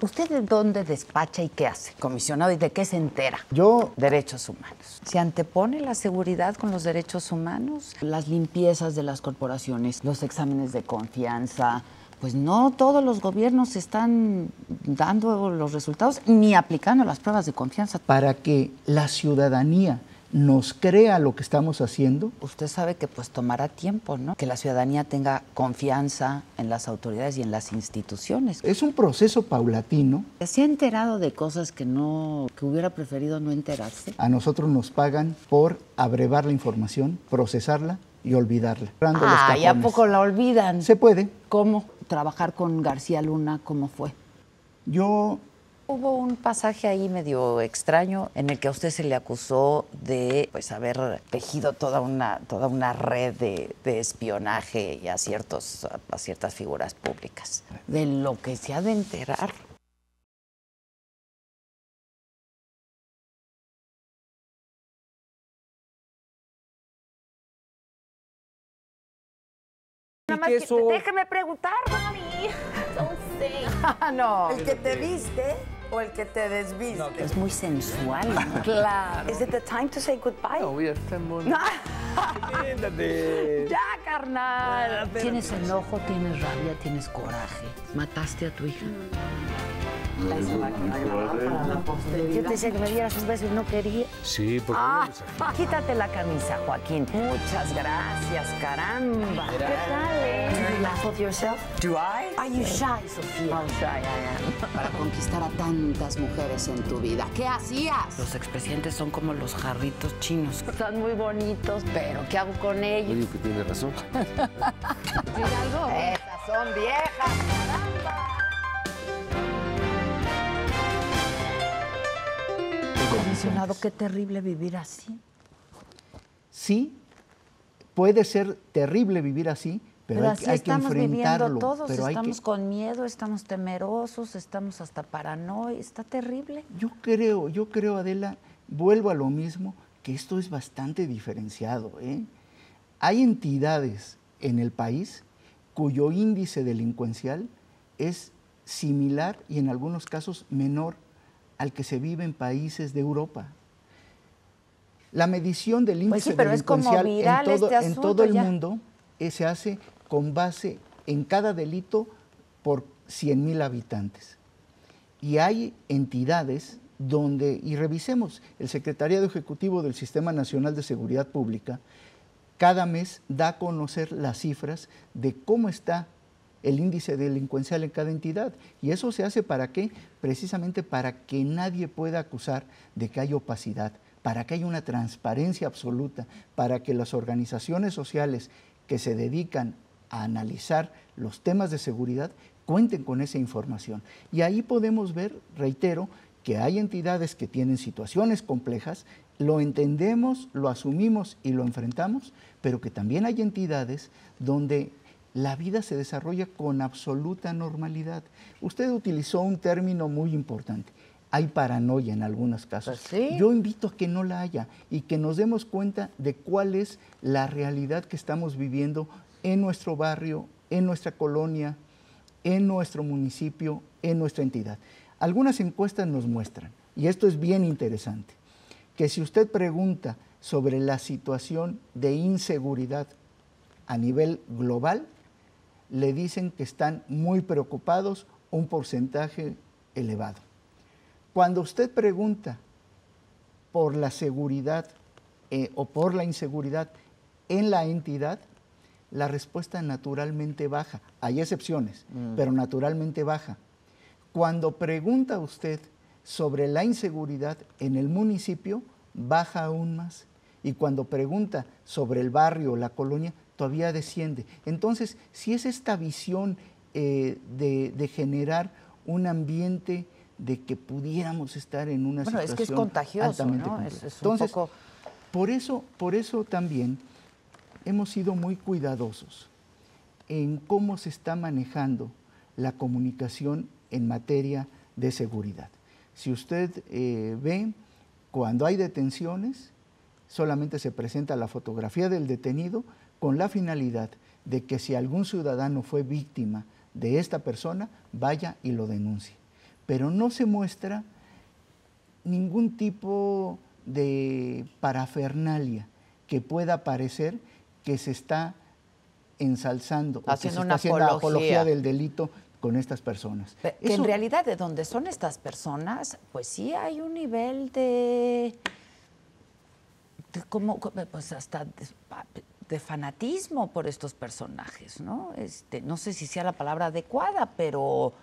¿Usted de dónde despacha y qué hace, comisionado, y de qué se entera? Yo, Derechos humanos. ¿Se antepone la seguridad con los derechos humanos? Las limpiezas de las corporaciones, los exámenes de confianza. Pues no todos los gobiernos están dando los resultados ni aplicando las pruebas de confianza. para que la ciudadanía nos crea lo que estamos haciendo. Usted sabe que pues tomará tiempo, ¿no? Que la ciudadanía tenga confianza en las autoridades y en las instituciones. Es un proceso paulatino. ¿Se ha enterado de cosas que hubiera preferido no enterarse? A nosotros nos pagan por abrevar la información, procesarla y olvidarla. ¿Y a poco la olvidan? Se puede. ¿Cómo? ¿Trabajar con García Luna, cómo fue? Hubo un pasaje ahí medio extraño en el que a usted se le acusó de pues haber tejido toda una red de espionaje y a ciertas figuras públicas. De lo que se ha de enterar. Déjeme preguntar, mami. Don't say. No. ¿El que te viste o el que te desviste? No, es muy sensual, ¿no? Claro. Is it the time to say goodbye? No, we are 10 more. Siéntate. Ya, carnal. ¿Tienes enojo, tienes rabia, tienes coraje? ¿Mataste a tu hija? Eso va a quedar grabado para la posteridad. Yo te decía que me dieras un beso y no quería. Sí, porque Quítate la camisa, Joaquín. Muchas gracias, caramba. ¿Qué tal, Do you laugh at yourself? Do I? Are you shy, Sofía? How shy I am. Para conquistar a tantas mujeres en tu vida. ¿Qué hacías? Los expresidentes son como los jarritos chinos. Están muy bonitos, pero ¿qué hago con ellos? yo digo que tiene razón. algo? Esas son viejas, caramba. Comisionado, qué terrible vivir así. Sí, puede ser terrible vivir así, pero así hay que estamos enfrentarlo. viviendo todos, pero estamos con miedo, estamos temerosos, estamos hasta paranoia, está terrible. Yo creo, Adela, vuelvo a lo mismo, que esto es bastante diferenciado, ¿eh? Hay entidades en el país cuyo índice delincuencial es similar y en algunos casos menor al que se vive en países de Europa. La medición del índice pero es como delincuencial viral en todo el ya. mundo se hace con base en cada delito por 100,000 habitantes. Y hay entidades donde, y revisemos, el Secretariado Ejecutivo del Sistema Nacional de Seguridad Pública cada mes da a conocer las cifras de cómo está el índice delincuencial en cada entidad. ¿Y eso se hace para qué? Precisamente para que nadie pueda acusar de que hay opacidad, para que haya una transparencia absoluta, para que las organizaciones sociales que se dedican a analizar los temas de seguridad cuenten con esa información. Y ahí podemos ver, reitero, que hay entidades que tienen situaciones complejas, lo entendemos, lo asumimos y lo enfrentamos, pero que también hay entidades donde la vida se desarrolla con absoluta normalidad. Usted utilizó un término muy importante. Hay paranoia en algunos casos. Pues sí. Yo invito a que no la haya y que nos demos cuenta de cuál es la realidad que estamos viviendo en nuestro barrio, en nuestra colonia, en nuestro municipio, en nuestra entidad. Algunas encuestas nos muestran, y esto es bien interesante, que si usted pregunta sobre la situación de inseguridad a nivel global, le dicen que están muy preocupados, un porcentaje elevado. Cuando usted pregunta por la seguridad o por la inseguridad en la entidad, la respuesta naturalmente baja. Hay excepciones, pero naturalmente baja. Cuando pregunta usted sobre la inseguridad en el municipio, baja aún más. Y cuando pregunta sobre el barrio o la colonia, todavía desciende. Entonces, si es esta visión de generar un ambiente de que pudiéramos estar en una situación es que es contagioso, altamente ¿no? compleja. Es un Entonces, poco... por eso también hemos sido muy cuidadosos en cómo se está manejando la comunicación en materia de seguridad. Si usted ve, cuando hay detenciones, solamente se presenta la fotografía del detenido con la finalidad de que si algún ciudadano fue víctima de esta persona, vaya y lo denuncie. pero no se muestra ningún tipo de parafernalia que pueda parecer que se está ensalzando haciendo o que una se está haciendo apología apología del delito con estas personas. Que en realidad de donde son estas personas, pues sí hay un nivel de como pues hasta de fanatismo por estos personajes, ¿no? No sé si sea la palabra adecuada, pero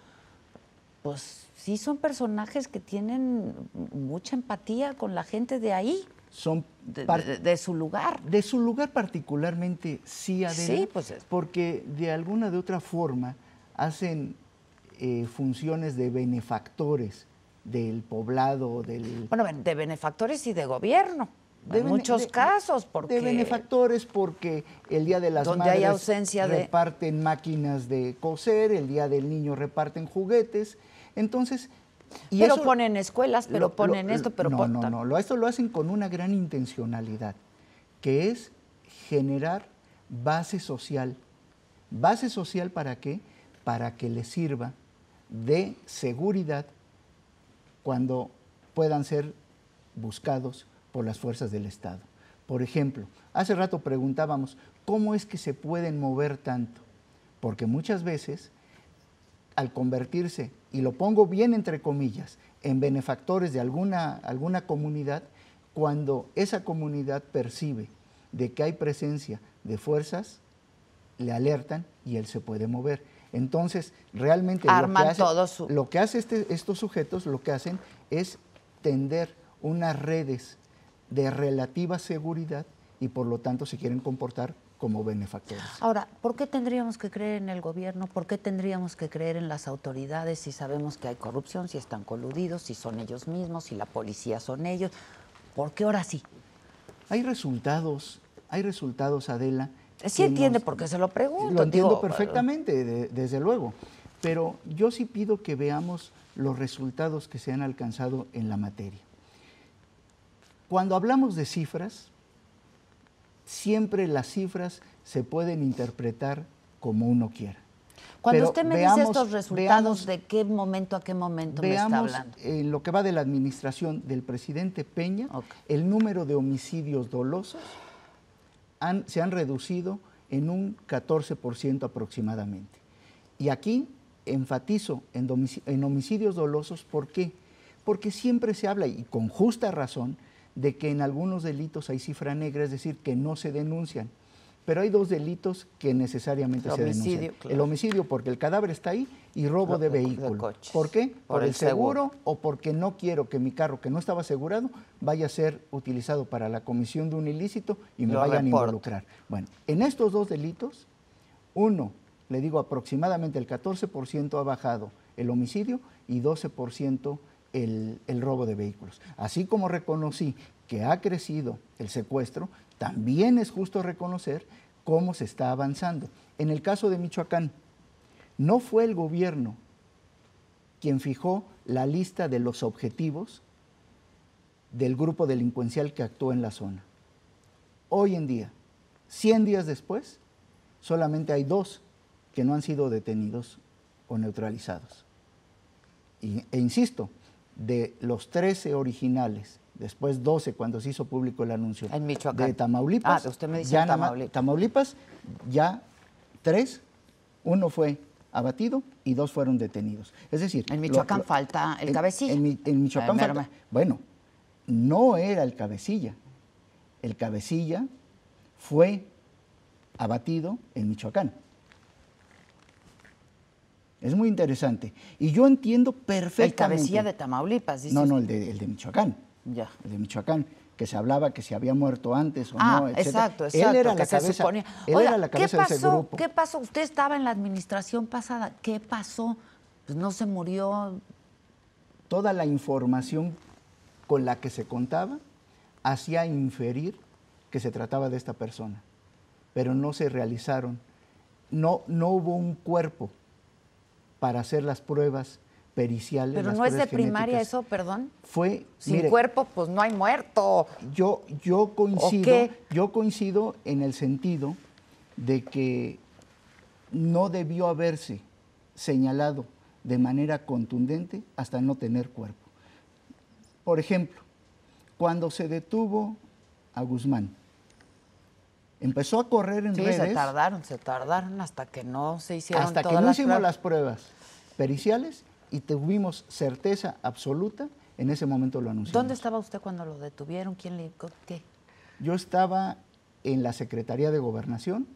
pues sí son personajes que tienen mucha empatía con la gente de ahí. Son de su lugar. De su lugar particularmente, sí, Adela, sí, pues porque de alguna de otra forma hacen funciones de benefactores del poblado, Bueno, de benefactores y de gobierno, en muchos casos. Porque de benefactores porque el Día de las donde hay Madres ausencia reparten máquinas de coser, el Día del Niño reparten juguetes, entonces... Y pero eso, ponen escuelas, pero ponen esto, pero... No, esto lo hacen con una gran intencionalidad, que es generar base social. ¿Base social para qué? Para que les sirva de seguridad cuando puedan ser buscados por las fuerzas del Estado. Por ejemplo, hace rato preguntábamos, ¿cómo es que se pueden mover tanto? Porque muchas veces, al convertirse, y lo pongo bien entre comillas, en benefactores de alguna comunidad, cuando esa comunidad percibe de que hay presencia de fuerzas, le alertan y él se puede mover. Entonces, realmente lo que hace estos sujetos, lo que hacen es tender unas redes de relativa seguridad y por lo tanto se quieren comportar como benefactores. Ahora, ¿por qué tendríamos que creer en el gobierno? ¿Por qué tendríamos que creer en las autoridades si sabemos que hay corrupción, si están coludidos, si son ellos mismos, si la policía son ellos? ¿Por qué ahora sí? Hay resultados, Adela. Sí entiende por qué se lo pregunto. Lo entiendo perfectamente, desde luego. Pero yo sí pido que veamos los resultados que se han alcanzado en la materia. Cuando hablamos de cifras, siempre las cifras se pueden interpretar como uno quiera. Cuando usted me dice estos resultados, ¿de qué momento a qué momento me está hablando? En lo que va de la administración del presidente Peña, el número de homicidios dolosos se han reducido en un 14% aproximadamente. Y aquí enfatizo en homicidios dolosos, ¿por qué? Porque siempre se habla, y con justa razón, de que en algunos delitos hay cifra negra, es decir, que no se denuncian. Pero hay dos delitos que necesariamente se denuncian. Claro. El homicidio porque el cadáver está ahí y robo de vehículo. ¿Por qué? Por el seguro o porque no quiero que mi carro, que no estaba asegurado, vaya a ser utilizado para la comisión de un ilícito y me vayan a involucrar. Bueno, en estos dos delitos, uno, le digo aproximadamente el 14% ha bajado el homicidio y 12% el robo de vehículos. Así como reconocí que ha crecido el secuestro, también es justo reconocer cómo se está avanzando. En el caso de Michoacán, no fue el gobierno quien fijó la lista de los objetivos del grupo delincuencial que actuó en la zona. Hoy en día, 100 días después, solamente hay 2 que no han sido detenidos o neutralizados. E insisto, de los 13 originales, después 12 cuando se hizo público el anuncio en Michoacán, de Tamaulipas, usted me dice ya Tamaulipas, ya 3, 1 fue abatido y 2 fueron detenidos. Es decir, en Michoacán falta el cabecilla. En Michoacán falta. Bueno, no era el cabecilla. El cabecilla fue abatido en Michoacán. Es muy interesante. Y yo entiendo perfectamente. El cabecilla de Tamaulipas, dice. No, el de Michoacán. Ya. El de Michoacán, que se hablaba que se había muerto antes o no, etc. Exacto. Él era la cabeza, era la cabeza de ese grupo. ¿Qué pasó? Usted estaba en la administración pasada. ¿Qué pasó? Pues no se murió. Toda la información con la que se contaba hacía inferir que se trataba de esta persona, pero no se realizaron. No hubo un cuerpo para hacer las pruebas periciales. Pero no es de primaria eso, perdón. Fue sin cuerpo, pues no hay muerto. Yo coincido en el sentido de que no debió haberse señalado de manera contundente hasta no tener cuerpo. Por ejemplo, cuando se detuvo a Guzmán, empezó a correr en redes. Se tardaron hasta que no se hicieron hasta todas que no las hicimos pruebas. las pruebas periciales y tuvimos certeza absoluta, en ese momento lo anunciamos. ¿Dónde estaba usted cuando lo detuvieron? ¿Quién le qué? Yo estaba en la Secretaría de Gobernación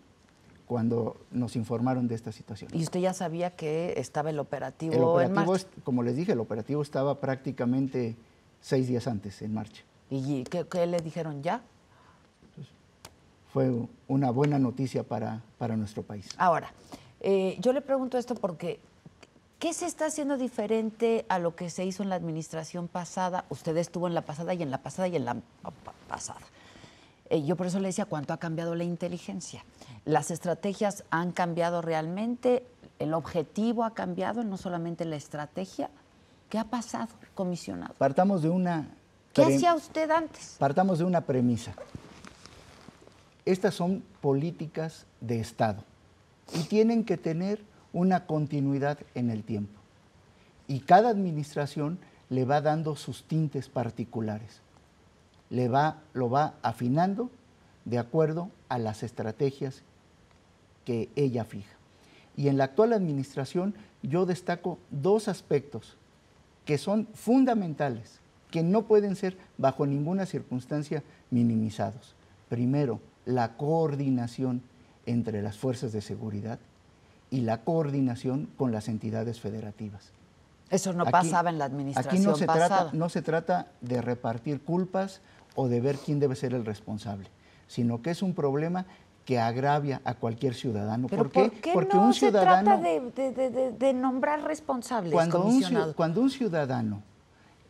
cuando nos informaron de esta situación. ¿Y usted ya sabía que estaba el operativo, El operativo, en marcha? como les dije, el operativo estaba prácticamente 6 días antes en marcha. ¿Y qué le dijeron ya? Fue una buena noticia para nuestro país. Ahora, yo le pregunto esto porque ¿qué se está haciendo diferente a lo que se hizo en la administración pasada? Usted estuvo en la pasada y en la pasada y en la pasada. Yo por eso le decía, ¿cuánto ha cambiado la inteligencia? ¿Las estrategias han cambiado realmente? ¿El objetivo ha cambiado, no solamente la estrategia? ¿Qué ha pasado, comisionado? Partamos de una... ¿Qué hacía usted antes? Partamos de una premisa. Estas son políticas de Estado y tienen que tener una continuidad en el tiempo. Y cada administración le va dando sus tintes particulares. Lo va afinando de acuerdo a las estrategias que ella fija. Y en la actual administración yo destaco 2 aspectos que son fundamentales, que no pueden ser bajo ninguna circunstancia minimizados. Primero, la coordinación entre las fuerzas de seguridad y la coordinación con las entidades federativas. Eso no pasaba en la administración aquí pasada. no se trata de repartir culpas o de ver quién debe ser el responsable, sino que es un problema que agravia a cualquier ciudadano. ¿Pero ¿Por qué? Porque no un ciudadano, se trata de nombrar responsables, cuando comisionado? cuando un ciudadano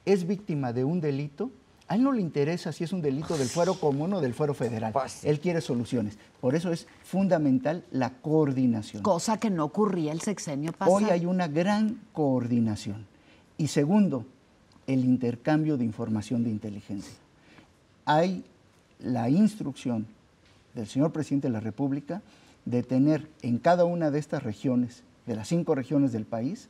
es víctima de un delito, a él no le interesa si es un delito del fuero común o del fuero federal. Pues sí. Él quiere soluciones. Por eso es fundamental la coordinación. Cosa que no ocurría el sexenio pasado. Hoy hay una gran coordinación. Y segundo, el intercambio de información de inteligencia. Hay la instrucción del señor presidente de la República de tener en cada una de estas regiones, de las 5 regiones del país,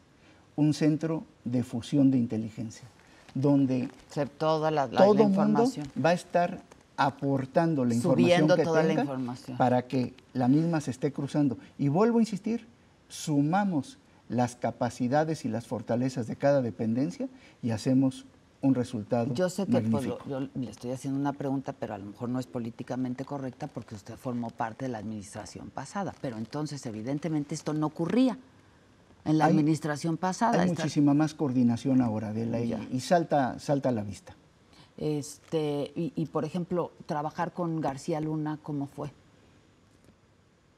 un centro de fusión de inteligencia, donde Toda la todo mundo información. va a estar aportando la información Subiendo que toda la tenga información. para que la misma se esté cruzando. Y vuelvo a insistir, sumamos las capacidades y las fortalezas de cada dependencia y hacemos un resultado Yo sé que pues, magnífico. yo le estoy haciendo una pregunta, pero a lo mejor no es políticamente correcta porque usted formó parte de la administración pasada. Pero entonces, evidentemente, esto no ocurría en la administración pasada. Hay muchísima más coordinación ahora, Adela, y salta a la vista. Y, por ejemplo, trabajar con García Luna, ¿cómo fue?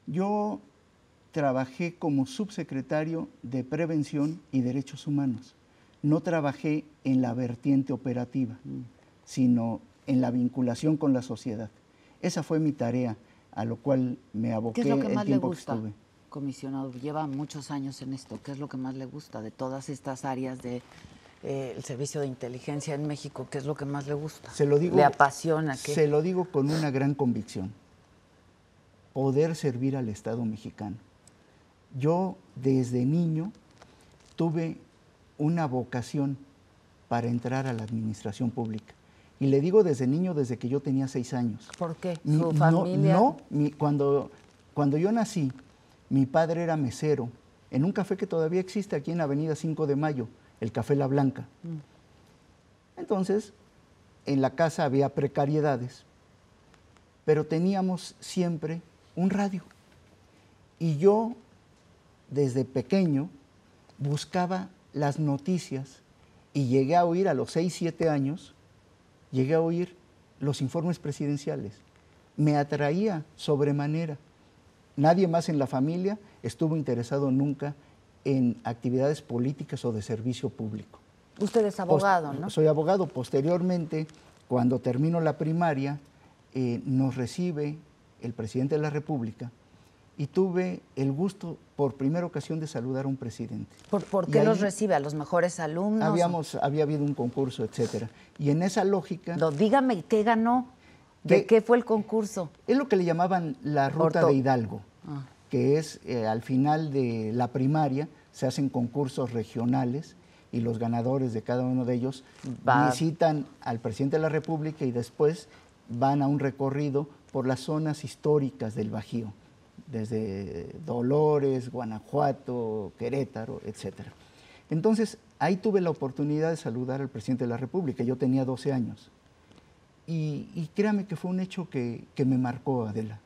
Yo trabajé como subsecretario de Prevención y Derechos Humanos. No trabajé en la vertiente operativa, sino en la vinculación con la sociedad. Esa fue mi tarea, a lo cual me aboqué ¿Qué es lo que el más le tiempo que gusta, estuve. comisionado? Lleva muchos años en esto. ¿Qué es lo que más le gusta de todas estas áreas de el servicio de inteligencia en México? ¿Qué es lo que más le gusta? Se lo digo, ¿Le apasiona? ¿Qué? Se lo digo con una gran convicción. Poder servir al Estado mexicano. Yo desde niño tuve una vocación para entrar a la administración pública. Y le digo desde niño, desde que yo tenía 6 años. ¿Por qué? ¿Su familia? Cuando yo nací, mi padre era mesero en un café que todavía existe aquí en Avenida 5 de Mayo, el Café La Blanca. Entonces, en la casa había precariedades, pero teníamos siempre un radio. Y yo, desde pequeño, buscaba las noticias y llegué a oír a los 6, 7 años, llegué a oír los informes presidenciales. Me atraía sobremanera. Nadie más en la familia estuvo interesado nunca en actividades políticas o de servicio público. Usted es abogado, ¿no? Soy abogado. Posteriormente, cuando termino la primaria, nos recibe el presidente de la República y tuve el gusto por primera ocasión de saludar a un presidente. ¿Por qué los recibe? ¿A los mejores alumnos? Había habido un concurso, etcétera. Y en esa lógica... No, dígame, ¿qué ganó? ¿De qué fue el concurso? Es lo que le llamaban la Ruta de Hidalgo, que es al final de la primaria se hacen concursos regionales y los ganadores de cada uno de ellos Va. visitan al presidente de la República y después van a un recorrido por las zonas históricas del Bajío, desde Dolores, Guanajuato, Querétaro, etcétera. Entonces, ahí tuve la oportunidad de saludar al presidente de la República. Yo tenía 12 años. Y créame que fue un hecho que me marcó, Adela.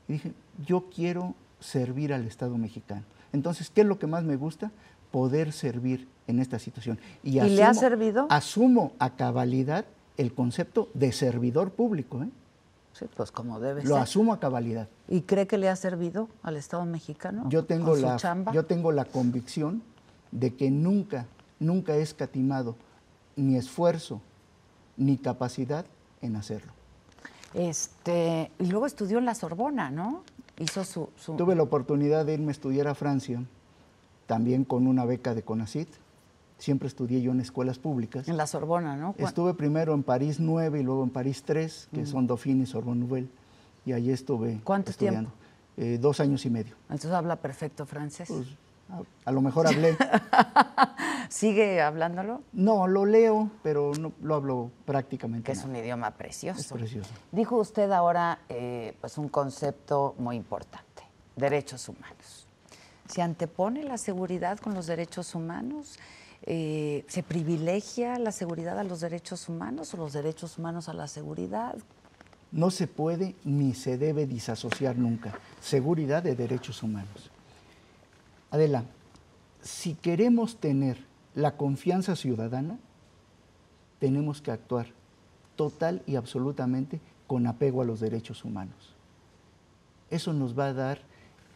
Y dije, yo quiero servir al Estado mexicano. Entonces, ¿qué es lo que más me gusta? Poder servir en esta situación. ¿Y le ha servido? Asumo a cabalidad el concepto de servidor público, ¿eh? Sí, pues como debe Lo ser. asumo a cabalidad. ¿Y cree que le ha servido al Estado mexicano? Yo tengo con su chamba? yo tengo la convicción de que nunca he escatimado ni esfuerzo ni capacidad en hacerlo. Y luego estudió en la Sorbona, ¿no? Hizo su... Tuve la oportunidad de irme a estudiar a Francia, también con una beca de CONACYT. Siempre estudié yo en escuelas públicas. En la Sorbona, ¿no? Estuve primero en París 9 y luego en París 3, que son Dauphine y Sorbonne Nouvelle, y allí estuve ¿Cuánto estudiando. 2 años y medio. Entonces habla perfecto francés. Pues, a lo mejor hablé. ¿Sigue hablándolo? No, lo leo, pero no lo hablo prácticamente Que es nada. un idioma precioso. Es precioso. Dijo usted ahora pues un concepto muy importante, derechos humanos. ¿Se antepone la seguridad con los derechos humanos? ¿Se privilegia la seguridad a los derechos humanos o los derechos humanos a la seguridad? No se puede ni se debe disasociar nunca seguridad de derechos humanos. Adela, si queremos tener la confianza ciudadana, tenemos que actuar total y absolutamente con apego a los derechos humanos. Eso nos va a dar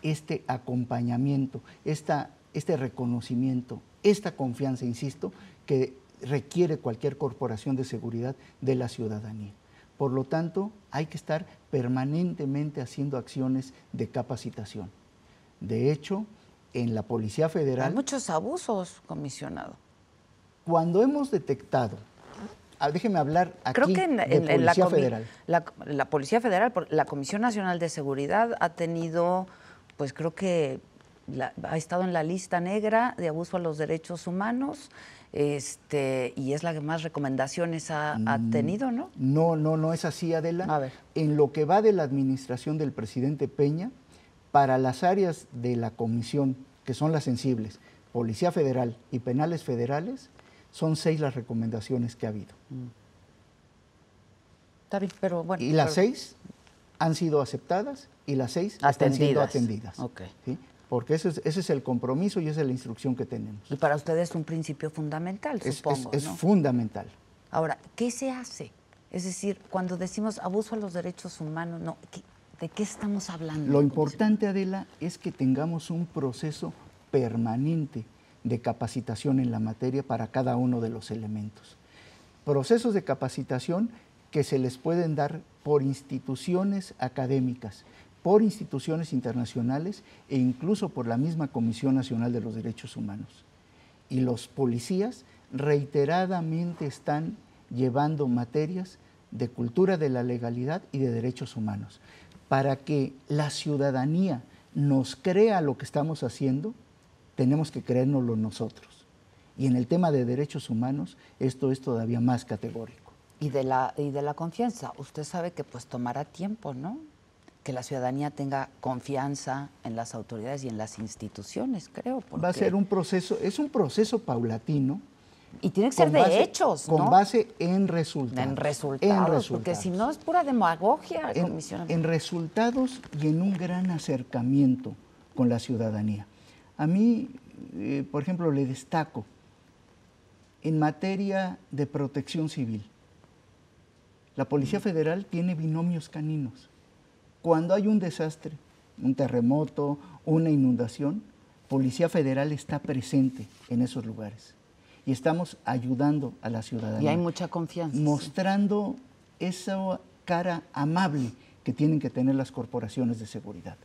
este acompañamiento, este reconocimiento, esta confianza, insisto, que requiere cualquier corporación de seguridad de la ciudadanía. Por lo tanto, hay que estar permanentemente haciendo acciones de capacitación. De hecho, en la Policía Federal... Hay muchos abusos, comisionado. Cuando hemos detectado, déjeme hablar aquí Creo que de Policía Federal. La Policía Federal, la Comisión Nacional de Seguridad ha tenido, pues creo que ha estado en la lista negra de abuso a los derechos humanos, y es la que más recomendaciones ha tenido, ¿no? No es así, Adela. A ver. En lo que va de la administración del presidente Peña, para las áreas de la comisión, que son las sensibles, Policía Federal y penales federales, son 6 las recomendaciones que ha habido. Está bien, pero bueno. Y las 6 han sido aceptadas y las 6 están siendo atendidas. Okay. ¿Sí? Porque ese es el compromiso y esa es la instrucción que tenemos. Y para ustedes es un principio fundamental, supongo, es ¿no? fundamental. Ahora, ¿qué se hace? Es decir, cuando decimos abuso a los derechos humanos, no, ¿de qué estamos hablando? Lo importante, Adela, es que tengamos un proceso permanente de capacitación en la materia para cada uno de los elementos. Procesos de capacitación que se les pueden dar por instituciones académicas, por instituciones internacionales e incluso por la misma Comisión Nacional de los Derechos Humanos. Y los policías reiteradamente están llevando materias de cultura de la legalidad y de derechos humanos. Para que la ciudadanía nos crea lo que estamos haciendo, tenemos que creérnoslo nosotros. Y en el tema de derechos humanos, esto es todavía más categórico. Y de la confianza, usted sabe que pues tomará tiempo, ¿no? Que la ciudadanía tenga confianza en las autoridades y en las instituciones, creo. Va a ser un proceso, es un proceso paulatino. Y tiene que ser de hechos, ¿no? Con base en resultados. En resultados, porque si no es pura demagogia, comisionado. En resultados y en un gran acercamiento con la ciudadanía. A mí, por ejemplo, le destaco en materia de protección civil. La Policía Federal tiene binomios caninos. Cuando hay un desastre, un terremoto, una inundación, Policía Federal está presente en esos lugares. Y estamos ayudando a la ciudadanía. Y hay mucha confianza. Mostrando esa cara amable que tienen que tener las corporaciones de seguridad.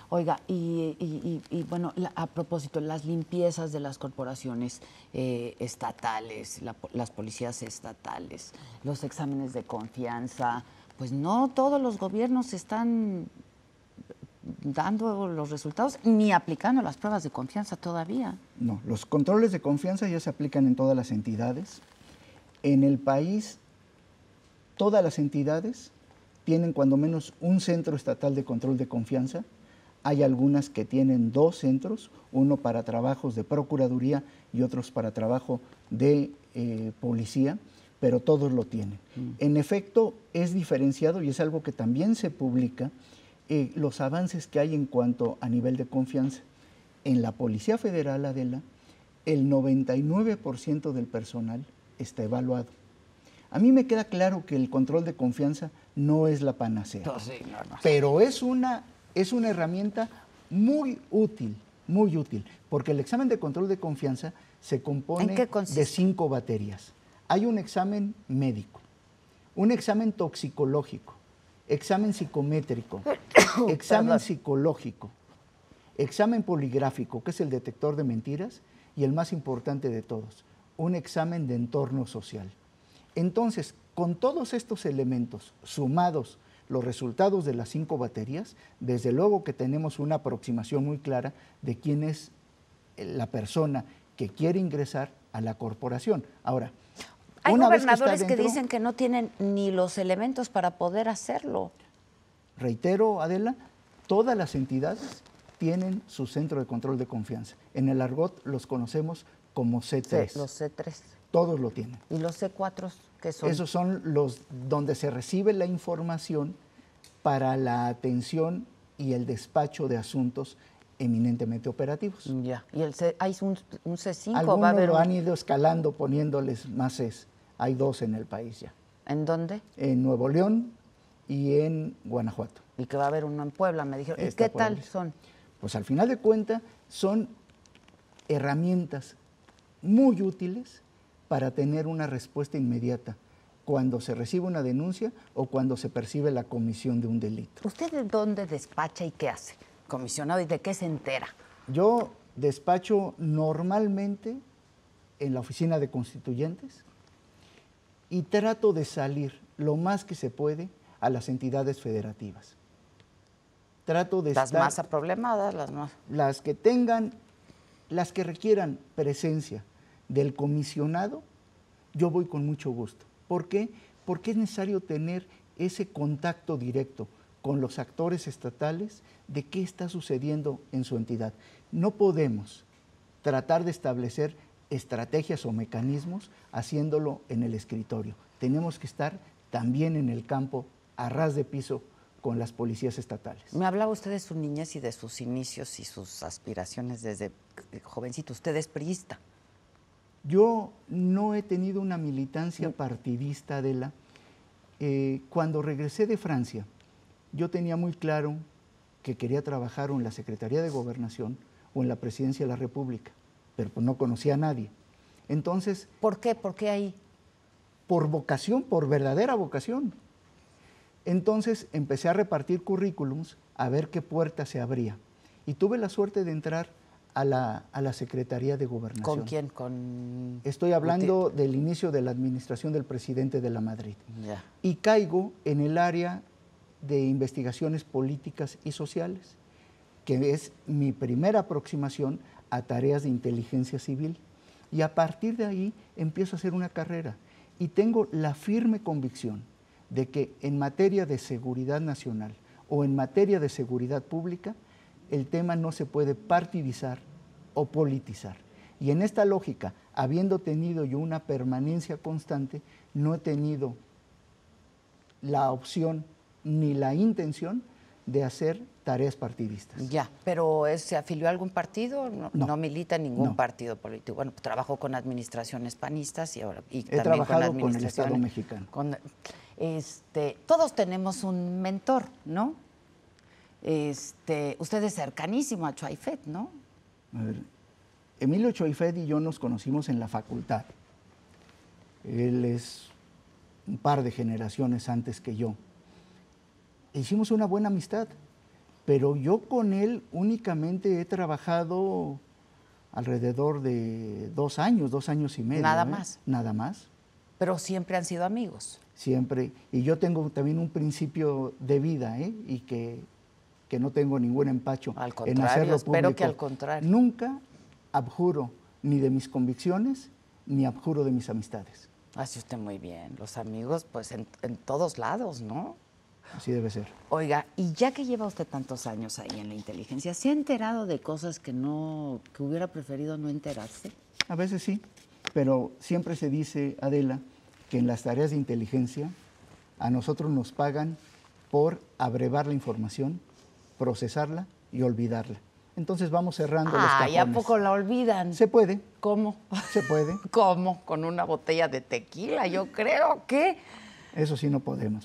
Oiga, y bueno, a propósito, las limpiezas de las corporaciones estatales, las policías estatales, los exámenes de confianza, pues no todos los gobiernos están dando los resultados ni aplicando las pruebas de confianza todavía. No, los controles de confianza ya se aplican en todas las entidades. En el país, todas las entidades tienen cuando menos un centro estatal de control de confianza. Hay algunas que tienen 2 centros, uno para trabajos de procuraduría y otros para trabajo de policía, pero todos lo tienen. En efecto, es diferenciado y es algo que también se publica, los avances que hay en cuanto a nivel de confianza. En la Policía Federal, Adela, el 99% del personal está evaluado. A mí me queda claro que el control de confianza no es la panacea, pero es una herramienta muy útil, porque el examen de control de confianza se compone de 5 baterías. Hay un examen médico, un examen toxicológico, examen psicométrico, examen psicológico, examen poligráfico, que es el detector de mentiras, y el más importante de todos, un examen de entorno social. Entonces, con todos estos elementos sumados, los resultados de las 5 baterías, desde luego que tenemos una aproximación muy clara de quién es la que quiere ingresar a la corporación. Ahora, hay una gobernadores vez que dicen que no tienen ni los elementos para poder hacerlo. Reitero, Adela, todas las entidades tienen su centro de control de confianza. En el argot los conocemos como C3. Sí, los C3. Todos lo tienen. ¿Y los C4 qué son? Esos son los donde se recibe la información para la atención y el despacho de asuntos eminentemente operativos. Ya. ¿Y hay un C5? Algunos ¿Va a haber lo han ido escalando poniéndoles más Cs. Hay 2 en el país ya. ¿En dónde? En Nuevo León y en Guanajuato. Y que va a haber uno en Puebla, me dijeron. ¿Y qué tal son? Pues al final de cuentas son herramientas muy útiles para tener una respuesta inmediata cuando se recibe una denuncia o cuando se percibe la comisión de un delito. ¿Usted de dónde despacha y qué hace, comisionado, y de qué se entera? Yo despacho normalmente en la oficina de constituyentes y trato de salir lo más que se puede a las entidades federativas. Trato de las estar, más aproblemadas, las que tengan, las que requieran presencia del comisionado, yo voy con mucho gusto. ¿Por qué? Porque es necesario tener ese contacto directo con los actores estatales de qué está sucediendo en su entidad. No podemos tratar de establecer estrategias o mecanismos haciéndolo en el escritorio. Tenemos que estar también en el campo, a ras de piso, con las policías estatales. Me hablaba usted de su niñez y de sus inicios y sus aspiraciones desde jovencito. Usted es priista. Yo no he tenido una militancia partidista, Adela. Cuando regresé de Francia, yo tenía muy claro que quería trabajar o en la Secretaría de Gobernación o en la Presidencia de la República, pero pues no conocía a nadie. Entonces... ¿Por qué? ¿Por qué ahí? Por vocación, por verdadera vocación. Entonces empecé a repartir currículums a ver qué puerta se abría. Y tuve la suerte de entrar a la Secretaría de Gobernación. ¿Con quién? Estoy hablando del inicio de la administración del presidente de la Madrid. Ya. Y caigo en el área de investigaciones políticas y sociales, que es mi primera aproximación a tareas de inteligencia civil. Y a partir de ahí empiezo a hacer una carrera. Y tengo la firme convicción de que en materia de seguridad nacional o en materia de seguridad pública, el tema no se puede partidizar o politizar. Y en esta lógica, habiendo tenido yo una permanencia constante, no he tenido la opción ni la intención de hacer tareas partidistas. Ya, pero ¿se afilió a algún partido? No milita en ningún partido político. Bueno, trabajó con administraciones panistas y ahora He también trabajado con con el Estado mexicano. Todos tenemos un mentor, ¿no? Usted es cercanísimo a Choaifet, ¿no? A ver, Emilio Choaifet y yo nos conocimos en la facultad. Él es un par de generaciones antes que yo. Hicimos una buena amistad, pero yo con él únicamente he trabajado alrededor de 2 años, 2 años y medio. ¿Nada más? Nada más. Pero siempre han sido amigos. Siempre. Y yo tengo también un principio de vida, y que que no tengo ningún empacho Al en contrario, hacerlo espero público. que al contrario. Nunca abjuro ni de mis convicciones, ni abjuro de mis amistades. Hace usted muy bien. Los amigos, pues en todos lados, ¿no? Así debe ser. Oiga, y ya que lleva usted tantos años ahí en la inteligencia, ¿se ha enterado de cosas que hubiera preferido no enterarse? A veces sí, pero siempre se dice, Adela, que en las tareas de inteligencia a nosotros nos pagan por abrevar la información, procesarla y olvidarla. Entonces vamos cerrando los cajones. ¿Y a poco la olvidan? Se puede. ¿Cómo? Se puede. ¿Cómo? Con una botella de tequila, yo creo que... Eso sí no podemos.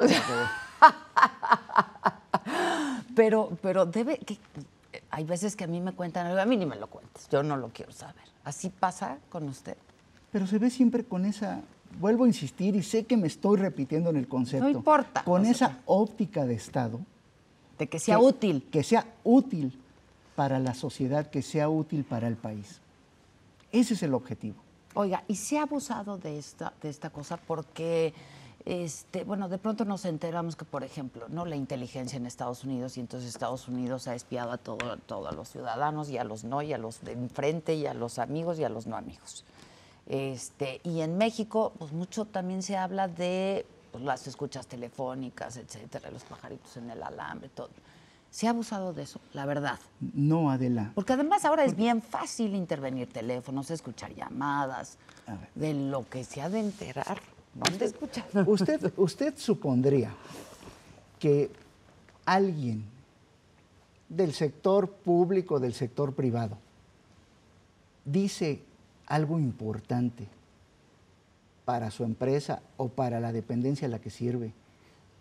Pero hay veces que a mí me cuentan algo, a mí ni me lo cuentes, yo no lo quiero saber. ¿Así pasa con usted? Pero se ve siempre con esa, vuelvo a insistir y sé que me estoy repitiendo en el concepto. No importa. Con esa óptica de Estado. De que sea útil. Que sea útil para la sociedad, que sea útil para el país. Ese es el objetivo. Oiga, ¿y se ha abusado de esta cosa? Porque, bueno, de pronto nos enteramos que, por ejemplo, ¿no? La inteligencia en Estados Unidos, y entonces Estados Unidos ha espiado a todos los ciudadanos, y a los no, y a los de enfrente, y a los amigos, y a los no amigos. Y en México, pues mucho también se habla de pues, las escuchas telefónicas, etcétera, los pajaritos en el alambre, todo. ¿Se ha abusado de eso? La verdad. No, Adela. Porque además ahora es bien fácil intervenir teléfonos, escuchar llamadas, de lo que se ha de enterar. ¿Dónde escuchar? Usted supondría que alguien del sector público, del sector privado, dice algo importante para su empresa o para la dependencia a la que sirve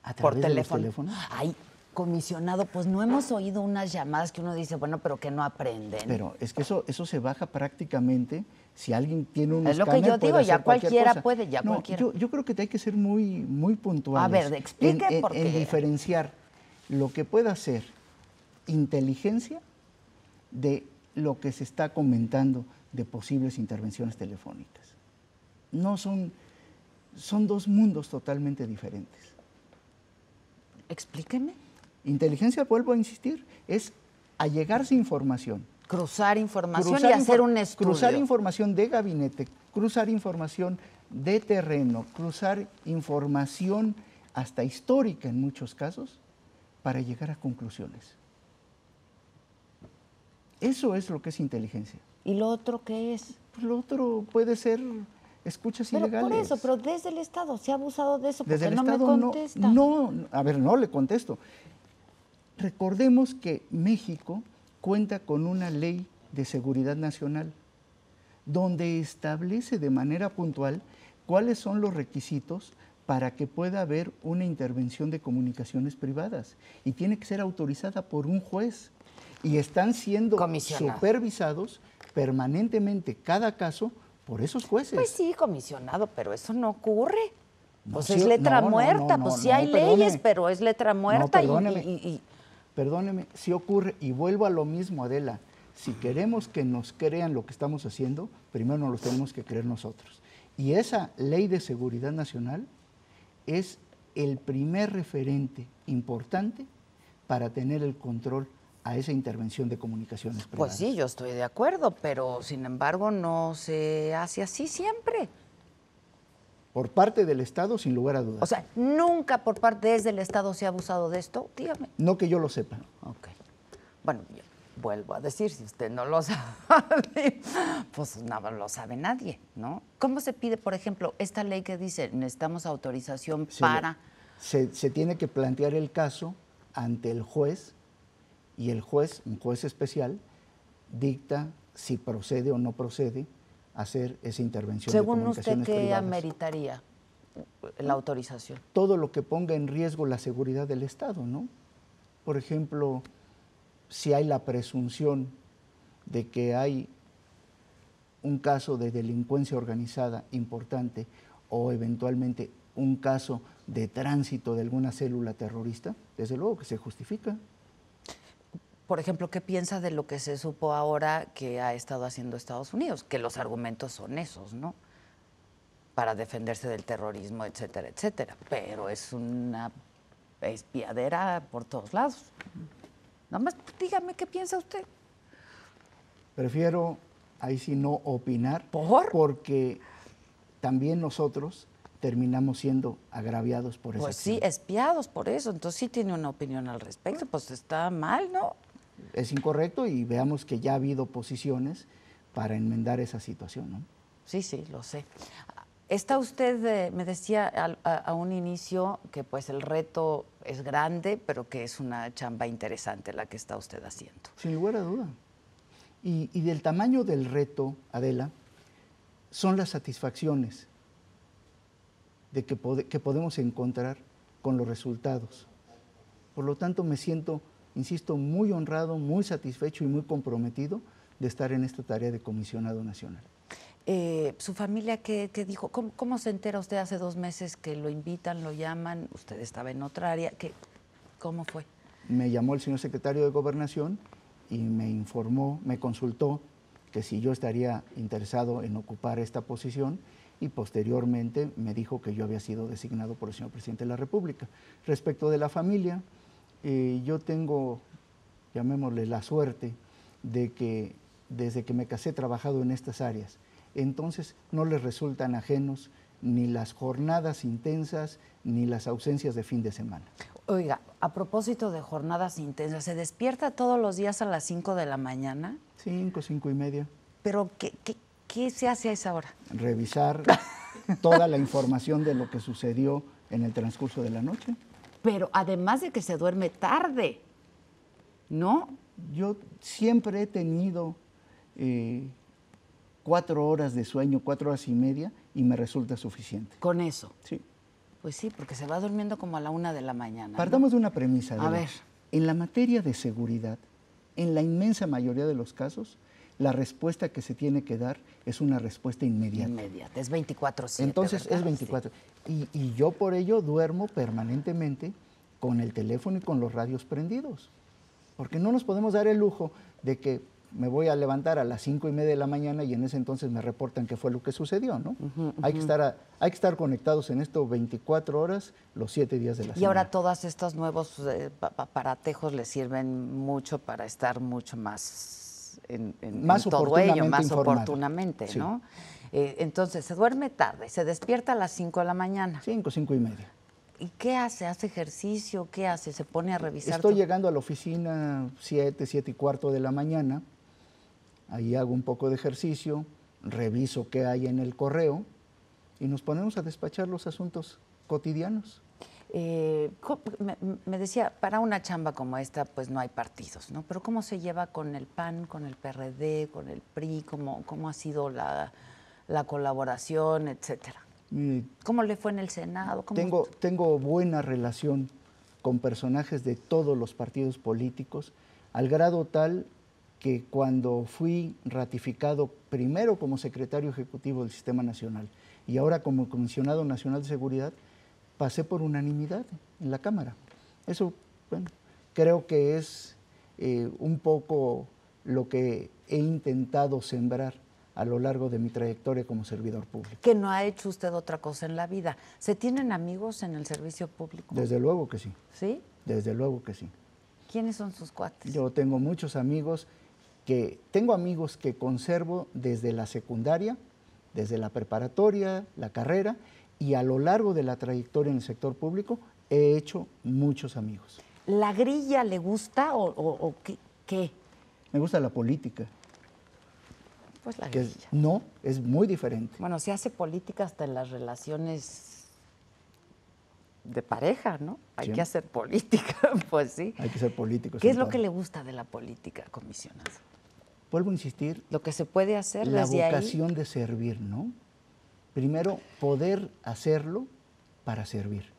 a través de los teléfonos. Ay, comisionado, pues no hemos oído unas llamadas que uno dice, bueno, pero que no aprenden. Pero es que eso se baja prácticamente si alguien tiene un escáner. Es lo que yo digo, ya cualquiera puede, ya cualquiera. Yo creo que hay que ser muy, muy puntuales. A ver, explique por qué. En diferenciar lo que pueda ser inteligencia de lo que se está comentando de posibles intervenciones telefónicas. No son dos mundos totalmente diferentes. Explíqueme. Inteligencia, vuelvo a insistir, es allegarse información. Cruzar información y hacer un estudio. Cruzar información de gabinete, cruzar información de terreno, cruzar información hasta histórica en muchos casos para llegar a conclusiones. Eso es lo que es inteligencia. ¿Y lo otro qué es? Pues lo otro puede ser escuchas ilegales. Por eso, pero desde el Estado se ha abusado de eso, porque desde el no Estado me contesta. No le contesto. Recordemos que México cuenta con una ley de seguridad nacional donde establece de manera puntual cuáles son los requisitos para que pueda haber una intervención de comunicaciones privadas y tiene que ser autorizada por un juez y están siendo supervisados permanentemente cada caso por esos jueces. Pues sí, comisionado, pero eso no ocurre. Pues es letra muerta, pues sí hay leyes, pero es letra muerta. Perdóneme, sí ocurre, y vuelvo a lo mismo, Adela. Si queremos que nos crean lo que estamos haciendo, primero nos lo tenemos que creer nosotros. Y esa ley de seguridad nacional es el primer referente importante para tener el control a esa intervención de comunicaciones privadas. Pues sí, yo estoy de acuerdo, pero sin embargo no se hace así siempre. Por parte del Estado, sin lugar a dudas. O sea, nunca por parte desde el Estado se ha abusado de esto, dígame. No que yo lo sepa. Ok. Bueno, yo vuelvo a decir, si usted no lo sabe, pues no lo sabe nadie, ¿no? ¿Cómo se pide, por ejemplo, esta ley que dice necesitamos autorización para...? Se tiene que plantear el caso ante el juez y el juez, un juez especial, dicta si procede o no procede hacer esa intervención de comunicaciones privadas. ¿Según usted qué ameritaría la autorización? Todo lo que ponga en riesgo la seguridad del Estado, ¿no? Por ejemplo, si hay la presunción de que hay un caso de delincuencia organizada importante o eventualmente un caso de tránsito de alguna célula terrorista, desde luego que se justifica. Por ejemplo, ¿qué piensa de lo que se supo ahora que ha estado haciendo Estados Unidos? Que los argumentos son esos, ¿no? Para defenderse del terrorismo, etcétera, etcétera. Pero es una espiadera por todos lados. Nada más dígame qué piensa usted. Prefiero ahí sí no opinar. ¿Por? Porque también nosotros terminamos siendo agraviados por esa Pues sí, acción. espiados por eso. Entonces sí tiene una opinión al respecto. Pues está mal, ¿no? Es incorrecto y veamos que ya ha habido posiciones para enmendar esa situación, ¿no? Sí, sí, lo sé. Está usted, me decía a un inicio que pues el reto es grande, pero que es una chamba interesante la que está usted haciendo. Sin lugar a duda. Y del tamaño del reto, Adela, son las satisfacciones de que podemos encontrar con los resultados. Por lo tanto, me siento, insisto, muy honrado, muy satisfecho y muy comprometido de estar en esta tarea de comisionado nacional. ¿Su familia qué dijo? ¿Cómo se entera usted hace 2 meses que lo invitan, lo llaman? Usted estaba en otra área. ¿Cómo fue? Me llamó el señor secretario de Gobernación y me informó, me consultó que si yo estaría interesado en ocupar esta posición y posteriormente me dijo que yo había sido designado por el señor presidente de la República. Respecto de la familia, yo tengo, llamémosle, la suerte de que desde que me casé he trabajado en estas áreas. Entonces no les resultan ajenos ni las jornadas intensas ni las ausencias de fin de semana. Oiga, a propósito de jornadas intensas, ¿se despierta todos los días a las 5 de la mañana? 5, 5:30. ¿Pero qué se hace a esa hora? Revisar toda la información de lo que sucedió en el transcurso de la noche. Pero además de que se duerme tarde, ¿no? Yo siempre he tenido 4 horas de sueño, 4 horas y media, y me resulta suficiente. Con eso. Sí. Pues sí, porque se va durmiendo como a la 1 de la mañana. Partamos ¿no? de una premisa. A ver. En la materia de seguridad, en la inmensa mayoría de los casos, la respuesta que se tiene que dar es una respuesta inmediata. Inmediata, es 24/7. Entonces ¿verdad? es 24. Sí. Y yo por ello duermo permanentemente con el teléfono y con los radios prendidos. Porque no nos podemos dar el lujo de que me voy a levantar a las 5:30 de la mañana y en ese entonces me reportan qué fue lo que sucedió, ¿no? Hay que estar conectados en esto 24 horas, los 7 días de la semana. Y ahora todos estos nuevos aparatejos les sirven mucho para estar mucho más en todo ello, más informado. oportunamente, Sí. ¿no? Entonces, se duerme tarde, se despierta a las 5 de la mañana. 5, 5:30. ¿Y qué hace? ¿Hace ejercicio? ¿Qué hace? ¿Se pone a revisar? Estoy llegando a la oficina 7, 7:15 de la mañana. Ahí hago un poco de ejercicio, reviso qué hay en el correo y nos ponemos a despachar los asuntos cotidianos. Me decía, para una chamba como esta, pues no hay partidos, ¿no? Pero ¿cómo se lleva con el PAN, con el PRD, con el PRI? ¿Cómo ha sido la colaboración, etcétera? ¿Cómo le fue en el Senado? Tengo buena relación con personajes de todos los partidos políticos, al grado tal que cuando fui ratificado primero como secretario ejecutivo del Sistema Nacional y ahora como comisionado nacional de seguridad, pasé por unanimidad en la Cámara. Eso, bueno, creo que es un poco lo que he intentado sembrar a lo largo de mi trayectoria como servidor público. Que no ha hecho usted otra cosa en la vida. ¿Se tienen amigos en el servicio público? Desde luego que sí. ¿Sí? Desde luego que sí. ¿Quiénes son sus cuates? Yo tengo muchos amigos que conservo desde la secundaria, desde la preparatoria, la carrera, y a lo largo de la trayectoria en el sector público he hecho muchos amigos. ¿La grilla le gusta o qué? Me gusta la política. Pues la Que grilla. no, es muy diferente. Bueno, se hace política hasta en las relaciones de pareja, ¿no? Hay Sí. que hacer política, pues sí. Hay que ser políticos. ¿Qué es lo que le gusta de la política, comisionado? Vuelvo a insistir, Lo que se puede hacer la desde ahí. vocación de servir, ¿no? Primero, poder hacerlo para servir.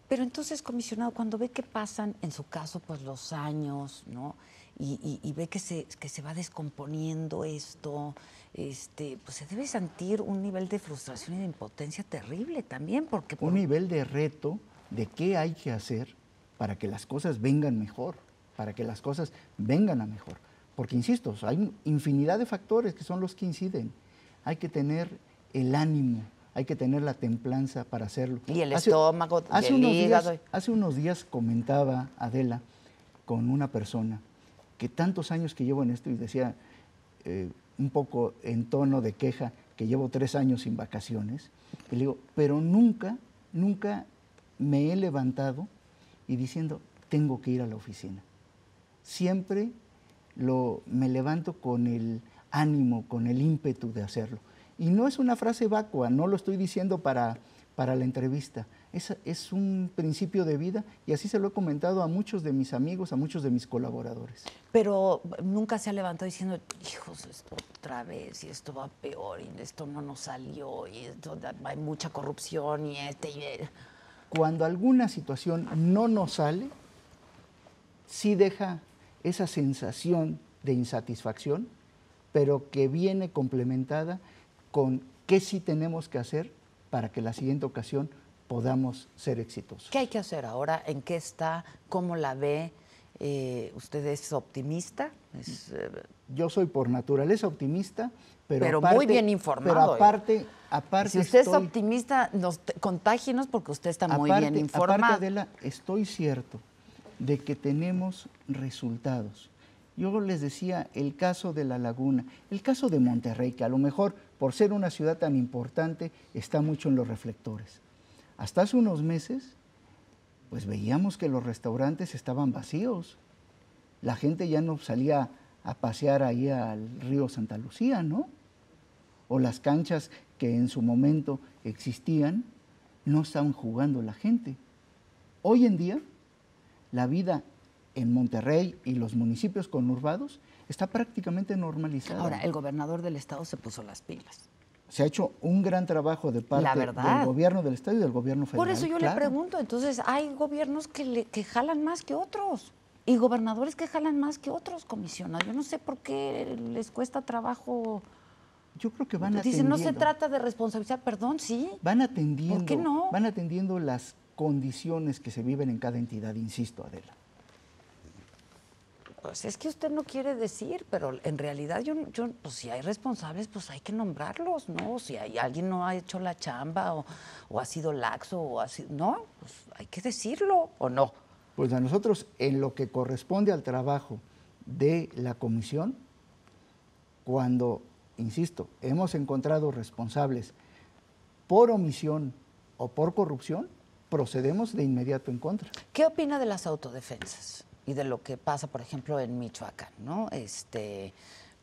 Pero entonces, comisionado, cuando ve que pasan, en su caso, pues los años, ¿no? Y ve que se va descomponiendo esto, pues se debe sentir un nivel de frustración y de impotencia terrible también, porque... Un nivel de reto de qué hay que hacer para que las cosas vengan mejor, para que las cosas vengan a mejor. Porque, insisto, hay infinidad de factores que son los que inciden. Hay que tener el ánimo, hay que tener la templanza para hacerlo. Y el estómago, y el hígado. Hace unos días comentaba Adela con una persona que tantos años que llevo en esto, y decía un poco en tono de queja, que llevo 3 años sin vacaciones, y le digo, pero nunca me he levantado y diciendo, tengo que ir a la oficina. Siempre me levanto con el ánimo, con el ímpetu de hacerlo. Y no es una frase vacua, no lo estoy diciendo para la entrevista. Es un principio de vida y así se lo he comentado a muchos de mis amigos, a muchos de mis colaboradores. Pero nunca se ha levantado diciendo, hijos, esto otra vez, y esto va peor, y esto no nos salió, y esto, hay mucha corrupción, y Cuando alguna situación no nos sale, sí deja esa sensación de insatisfacción, pero que viene complementada con qué sí tenemos que hacer para que la siguiente ocasión podamos ser exitosos. ¿Qué hay que hacer ahora? ¿En qué está? ¿Cómo la ve? ¿Usted es optimista? Yo soy por naturaleza optimista, pero aparte, muy bien informado. Pero aparte si usted es optimista, contágienos porque usted está muy bien informado. Aparte, Adela, estoy cierto de que tenemos resultados. Yo les decía el caso de La Laguna, el caso de Monterrey, que a lo mejor por ser una ciudad tan importante está mucho en los reflectores. Hasta hace unos meses, pues veíamos que los restaurantes estaban vacíos. La gente ya no salía a pasear ahí al río Santa Lucía, ¿no? O las canchas que en su momento existían, no estaban jugando la gente. Hoy en día, la vida en Monterrey y los municipios conurbados está prácticamente normalizada. Ahora, el gobernador del estado se puso las pilas. Se ha hecho un gran trabajo de parte del gobierno del estado y del gobierno federal. Por eso yo le pregunto, entonces hay gobiernos que jalan más que otros y gobernadores que jalan más que otros, comisionado. Yo no sé por qué les cuesta trabajo. Yo creo que van atendiendo. Dicen, no se trata de responsabilizar, perdón, sí. Van atendiendo. ¿Por qué no? Van atendiendo las condiciones que se viven en cada entidad, insisto, Adela. Pues es que usted no quiere decir, pero en realidad pues si hay responsables, pues hay que nombrarlos, ¿no? Si alguien no ha hecho la chamba o ha sido laxo o así, no, pues hay que decirlo, ¿o no? Pues a nosotros, en lo que corresponde al trabajo de la comisión, cuando, insisto, hemos encontrado responsables por omisión o por corrupción, procedemos de inmediato en contra. ¿Qué opina de las autodefensas? Y de lo que pasa, por ejemplo, en Michoacán, ¿no?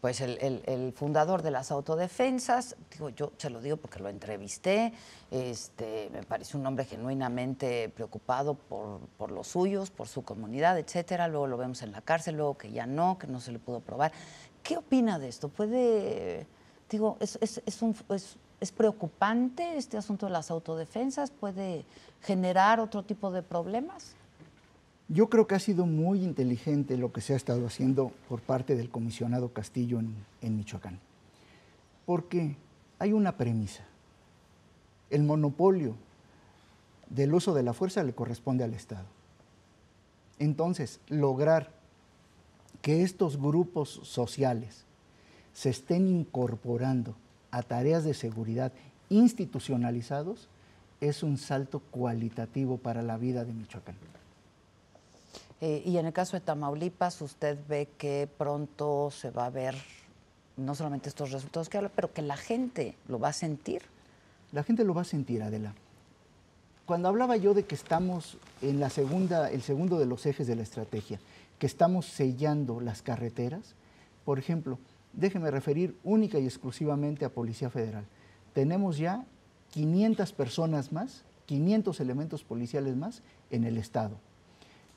Pues el fundador de las autodefensas, digo, yo se lo digo porque lo entrevisté, me parece un hombre genuinamente preocupado por los suyos, por su comunidad, etcétera. Luego lo vemos en la cárcel, luego que ya no, que no se le pudo probar. ¿Qué opina de esto? ¿Es preocupante este asunto de las autodefensas? ¿Puede generar otro tipo de problemas? Yo creo que ha sido muy inteligente lo que se ha estado haciendo por parte del comisionado Castillo en Michoacán, porque hay una premisa. El monopolio del uso de la fuerza le corresponde al Estado. Entonces, lograr que estos grupos sociales se estén incorporando a tareas de seguridad institucionalizados es un salto cualitativo para la vida de Michoacán. Y en el caso de Tamaulipas, usted ve que pronto se va a ver no solamente estos resultados que habla, pero que la gente lo va a sentir. La gente lo va a sentir, Adela. Cuando hablaba yo de que estamos en el segundo de los ejes de la estrategia, que estamos sellando las carreteras, por ejemplo, déjeme referir única y exclusivamente a Policía Federal. Tenemos ya 500 personas más, 500 elementos policiales más en el estado.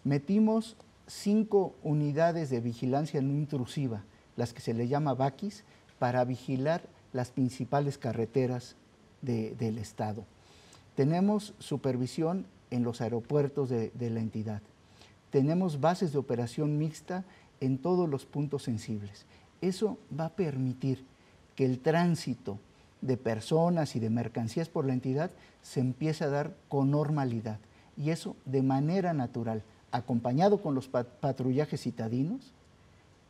Metimos 5 unidades de vigilancia no intrusiva, las que se le llama VAQUIS, para vigilar las principales carreteras del estado. Tenemos supervisión en los aeropuertos de la entidad. Tenemos bases de operación mixta en todos los puntos sensibles. Eso va a permitir que el tránsito de personas y de mercancías por la entidad se empiece a dar con normalidad. Y eso de manera natural, acompañado con los patrullajes citadinos,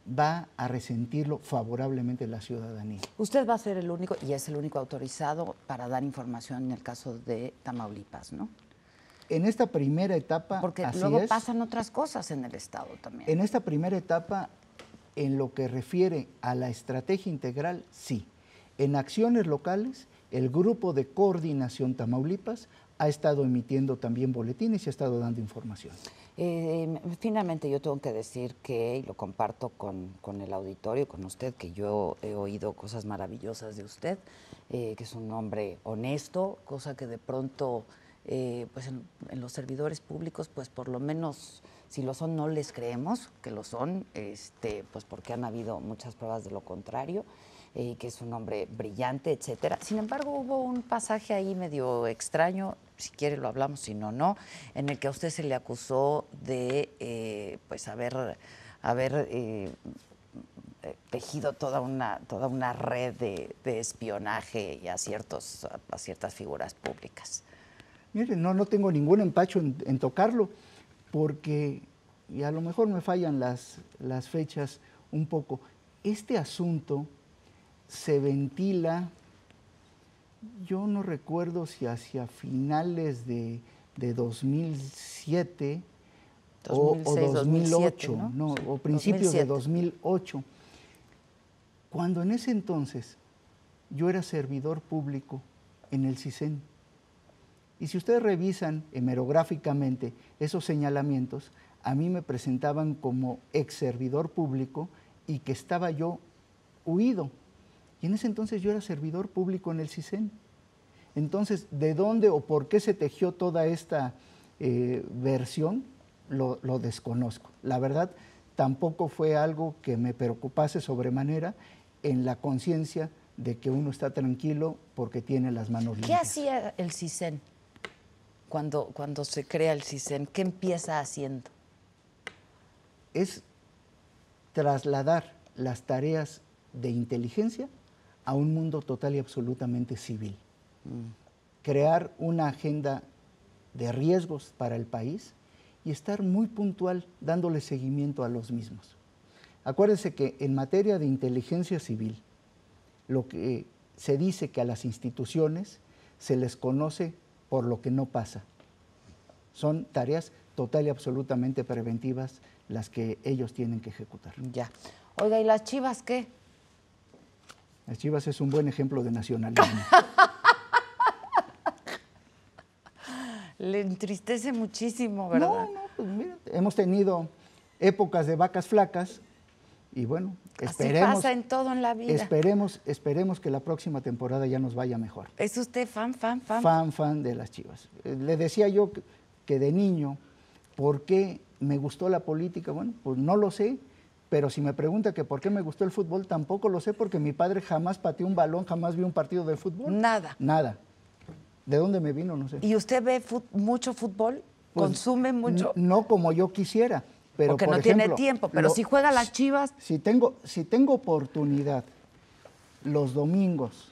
va a resentirlo favorablemente la ciudadanía. Usted va a ser el único, y es el único autorizado para dar información en el caso de Tamaulipas, ¿no? En esta primera etapa, porque así luego es. Pasan otras cosas en el estado también. En esta primera etapa en lo que refiere a la estrategia integral, sí. En acciones locales, el Grupo de Coordinación Tamaulipas ha estado emitiendo también boletines y ha estado dando información. Finalmente yo tengo que decir que, y lo comparto con el auditorio, con usted, que yo he oído cosas maravillosas de usted, que es un hombre honesto, cosa que de pronto pues en los servidores públicos, pues por lo menos si lo son no les creemos que lo son, pues porque han habido muchas pruebas de lo contrario. Que es un hombre brillante, etcétera. Sin embargo, hubo un pasaje ahí medio extraño, si quiere lo hablamos, si no, no, en el que a usted se le acusó de pues haber tejido toda una red de espionaje y a ciertas figuras públicas. Mire, no tengo ningún empacho en tocarlo, porque, y a lo mejor me fallan las fechas un poco, este asunto se ventila, yo no recuerdo si hacia finales de 2007 2006, o 2008, 2007, ¿no? Sí, o principios 2007. De 2008, cuando en ese entonces yo era servidor público en el CISEN. Y si ustedes revisan hemerográficamente esos señalamientos, a mí me presentaban como ex servidor público y que estaba yo huido. Y en ese entonces yo era servidor público en el CISEN. Entonces, ¿de dónde o por qué se tejió toda esta versión? Lo desconozco. La verdad, tampoco fue algo que me preocupase sobremanera en la conciencia de que uno está tranquilo porque tiene las manos limpias. ¿Qué hacía el CISEN cuando se crea el CISEN? ¿Qué empieza haciendo? Es trasladar las tareas de inteligencia a un mundo total y absolutamente civil. Crear una agenda de riesgos para el país y estar muy puntual dándole seguimiento a los mismos. Acuérdense que en materia de inteligencia civil, lo que se dice que a las instituciones se les conoce por lo que no pasa. Son tareas total y absolutamente preventivas las que ellos tienen que ejecutar. Ya. Oiga, ¿y las Chivas qué? Las Chivas es un buen ejemplo de nacionalismo. Le entristece muchísimo, ¿verdad? No, pues mira, hemos tenido épocas de vacas flacas y bueno, esperemos. Así pasa en todo en la vida. Esperemos que la próxima temporada ya nos vaya mejor. ¿Es usted fan? Fan de las Chivas. Le decía yo que de niño, ¿por qué me gustó la política? Bueno, pues no lo sé. Pero si me pregunta que por qué me gustó el fútbol, tampoco lo sé, porque mi padre jamás pateó un balón, jamás vio un partido de fútbol. Nada. Nada. ¿De dónde me vino? No sé. ¿Y usted ve mucho fútbol? Pues, ¿consume mucho? No como yo quisiera, pero porque por no ejemplo, tiene tiempo, pero si juega las Chivas... Si tengo oportunidad los domingos,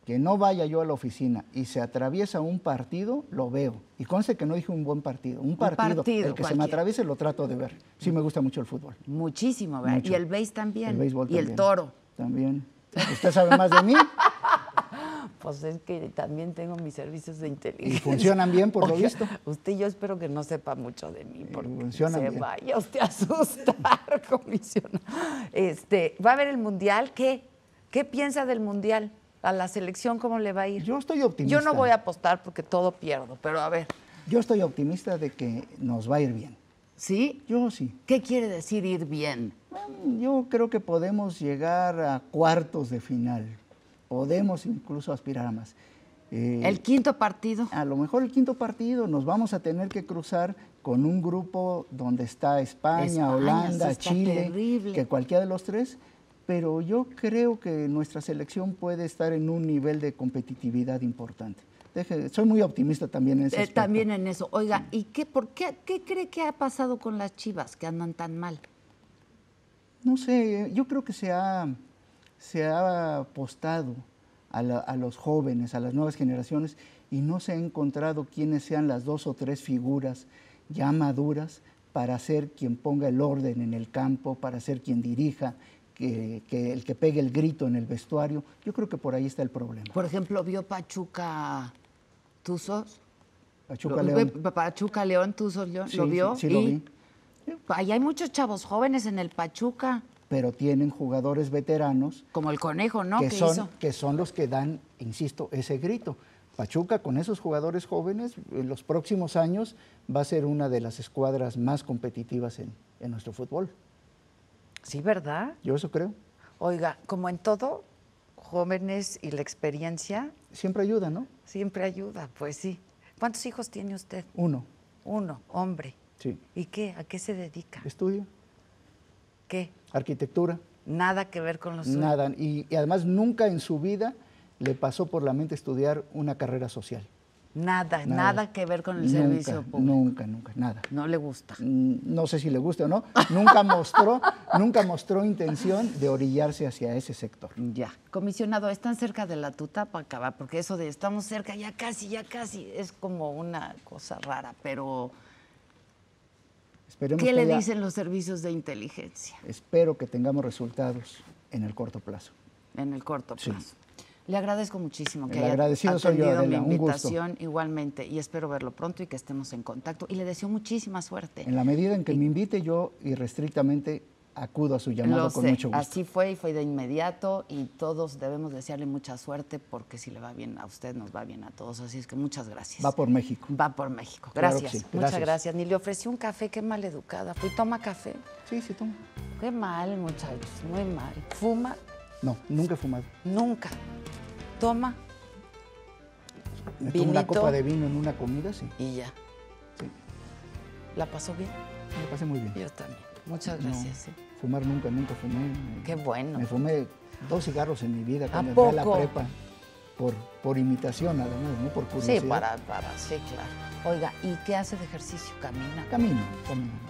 que no vaya yo a la oficina y se atraviesa un partido, lo veo. Y conste que no dije un buen partido. Un partido el que se me atraviese lo trato de ver. Sí me gusta mucho el fútbol. Muchísimo, ¿verdad? Mucho. Y el béis también. El béisbol y también. El toro. También. ¿Usted sabe más de mí? Pues es que también tengo mis servicios de inteligencia. Y funcionan bien, por lo visto. Usted, yo espero que no sepa mucho de mí, porque funcionan bien. Vaya usted a asustar, comisionado. ¿Va a haber el Mundial? ¿Qué piensa del Mundial? ¿A la selección cómo le va a ir? Yo estoy optimista. Yo no voy a apostar porque todo pierdo, pero a ver. Yo estoy optimista de que nos va a ir bien. ¿Sí? Yo sí. ¿Qué quiere decir ir bien? Yo creo que podemos llegar a cuartos de final. Podemos incluso aspirar a más. ¿El quinto partido? A lo mejor el quinto partido nos vamos a tener que cruzar con un grupo donde está España, Holanda, Chile, terrible. Que cualquiera de los tres. Pero yo creo que nuestra selección puede estar en un nivel de competitividad importante. Soy muy optimista también en ese aspecto. También en eso. Oiga, ¿y qué cree que ha pasado con las Chivas que andan tan mal? No sé, yo creo que se ha apostado a los jóvenes, a las nuevas generaciones, y no se ha encontrado quiénes sean las 2 o 3 figuras ya maduras para ser quien ponga el orden en el campo, para ser quien dirija, que el que pegue el grito en el vestuario. Yo creo que por ahí está el problema. Por ejemplo, ¿vio Pachuca Tuzos? Pachuca León. Pachuca León, Tuzos León, Sí, ¿lo vio? Sí, lo vi. Ahí hay muchos chavos jóvenes en el Pachuca. Pero tienen jugadores veteranos. Como el Conejo, ¿no? Que son los que dan, insisto, ese grito. Pachuca, con esos jugadores jóvenes, en los próximos años va a ser una de las escuadras más competitivas en nuestro fútbol. Sí, ¿verdad? Yo eso creo. Oiga, como en todo, jóvenes y la experiencia... Siempre ayuda, ¿no? Siempre ayuda, pues sí. ¿Cuántos hijos tiene usted? Uno. Uno, hombre. Sí. ¿Y qué? ¿A qué se dedica? Estudio. ¿Qué? Arquitectura. Nada que ver con los suyos. Nada. Y además nunca en su vida le pasó por la mente estudiar una carrera social. Nada que ver con el servicio público. Nunca, nada. No le gusta. No sé si le gusta o no. Nunca mostró intención de orillarse hacia ese sector. Ya. Comisionado, ¿están cerca de la tuta para acabar? Porque eso de estamos cerca, ya casi, es como una cosa rara, pero... Esperemos ¿Qué le haya, dicen los servicios de inteligencia? Espero que tengamos resultados en el corto plazo. En el corto plazo. Sí. Le agradezco muchísimo que El haya agradecido soy yo, atendido mi Adela, un invitación igualmente y espero verlo pronto y que estemos en contacto y le deseo muchísima suerte. En la medida en que me invite, yo irrestrictamente acudo a su llamado con mucho gusto. Así fue y fue de inmediato y todos debemos desearle mucha suerte porque si le va bien a usted, nos va bien a todos. Así es que muchas gracias. Va por México. Va por México. Claro Gracias. que sí. Muchas Gracias. gracias. Ni le ofrecí un café, qué mal educada. Fui, toma café. Sí, tomo. Qué mal, muchachos, muy mal. ¿Fuma? No, nunca he fumado. Nunca. ¿Toma? Me tomo una Vinito. copa de vino en una comida, sí. Y ya. Sí, ¿La pasó bien? me pasé muy bien. Yo también. Muchas No, gracias. Sí. fumar nunca fumé. Qué bueno. Me fumé 2 cigarros en mi vida cuando ¿A entré a la poco? prepa. Por imitación, además, no por curiosidad. Sí, sí, claro. Oiga, ¿y qué hace de ejercicio? ¿Camina? Camino.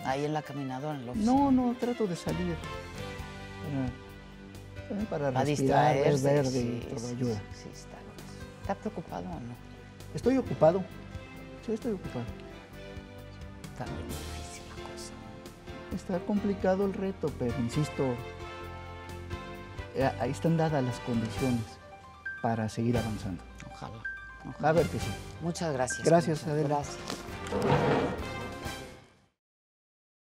Ahí en la caminadora, en la oficina. No, trato de salir. También para A respirar, ver distraerse. verde Sí, y todo sí, ayuda. sí, ¿Está preocupado o no? Estoy ocupado. Sí, estoy ocupado. Está bien difícil la cosa. Está complicado el reto, pero insisto, ahí están dadas las condiciones para seguir avanzando. Ojalá. A ver que sí. Muchas gracias. Gracias, Adela. Gracias.